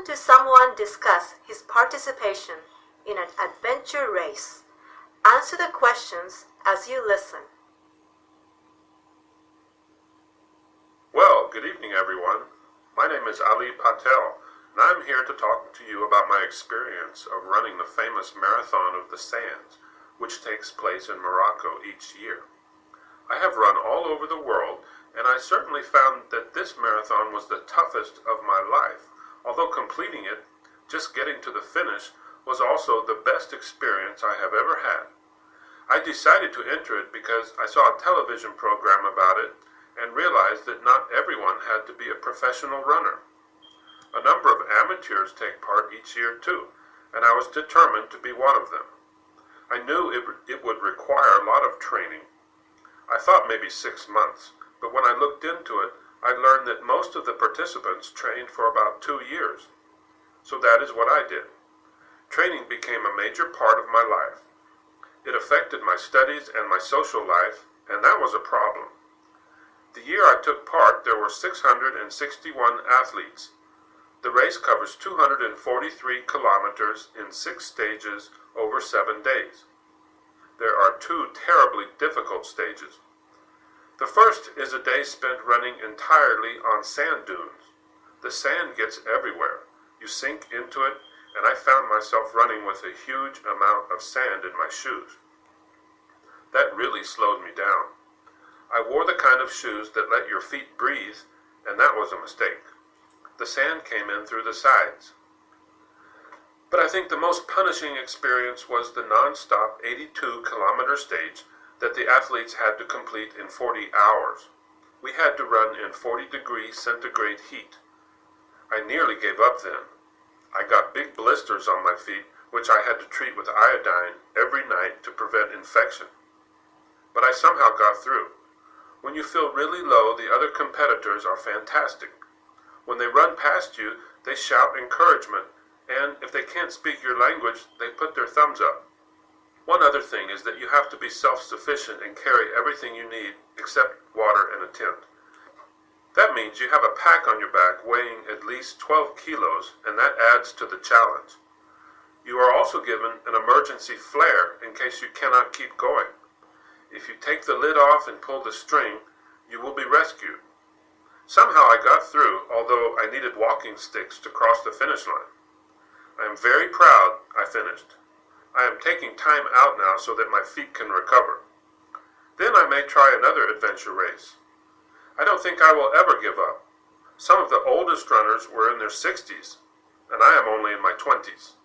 Listen to someone discuss his participation in an adventure race. Answer the questions as you listen. Well, good evening, everyone. My name is Ali Patel, and I'm here to talk to you about my experience of running the famous Marathon of the Sands, which takes place in Morocco each year. I have run all over the world, and I certainly found that this marathon was the toughest of my life. Although completing it, just getting to the finish, was also the best experience I have ever had. I decided to enter it because I saw a television program about it and realized that not everyone had to be a professional runner. A number of amateurs take part each year too, and I was determined to be one of them. I knew it would require a lot of training. I thought maybe 6 months, but when I looked into it, I learned that most of the participants trained for about 2 years. So that is what I did. Training became a major part of my life. It affected my studies and my social life, and that was a problem. The year I took part, there were 661 athletes. The race covers 243 kilometers in 6 stages over 7 days. There are 2 terribly difficult stages. The first is a day spent running entirely on sand dunes. The sand gets everywhere. You sink into it, and I found myself running with a huge amount of sand in my shoes. That really slowed me down. I wore the kind of shoes that let your feet breathe, and that was a mistake. The sand came in through the sides. But I think the most punishing experience was the non-stop 82-kilometer stage that the athletes had to complete in 40 hours. We had to run in 40-degree centigrade heat. I nearly gave up then. I got big blisters on my feet, which I had to treat with iodine every night to prevent infection. But I somehow got through. When you feel really low, the other competitors are fantastic. When they run past you, they shout encouragement, and if they can't speak your language, they put their thumbs up. One other thing is that you have to be self-sufficient and carry everything you need except water and a tent. That means you have a pack on your back weighing at least 12 kilos, and that adds to the challenge. You are also given an emergency flare in case you cannot keep going. If you take the lid off and pull the string, you will be rescued. Somehow I got through, although I needed walking sticks to cross the finish line. I am very proud I finished. I am taking time out now so that my feet can recover. Then I may try another adventure race. I don't think I will ever give up. Some of the oldest runners were in their 60s, and I am only in my 20s.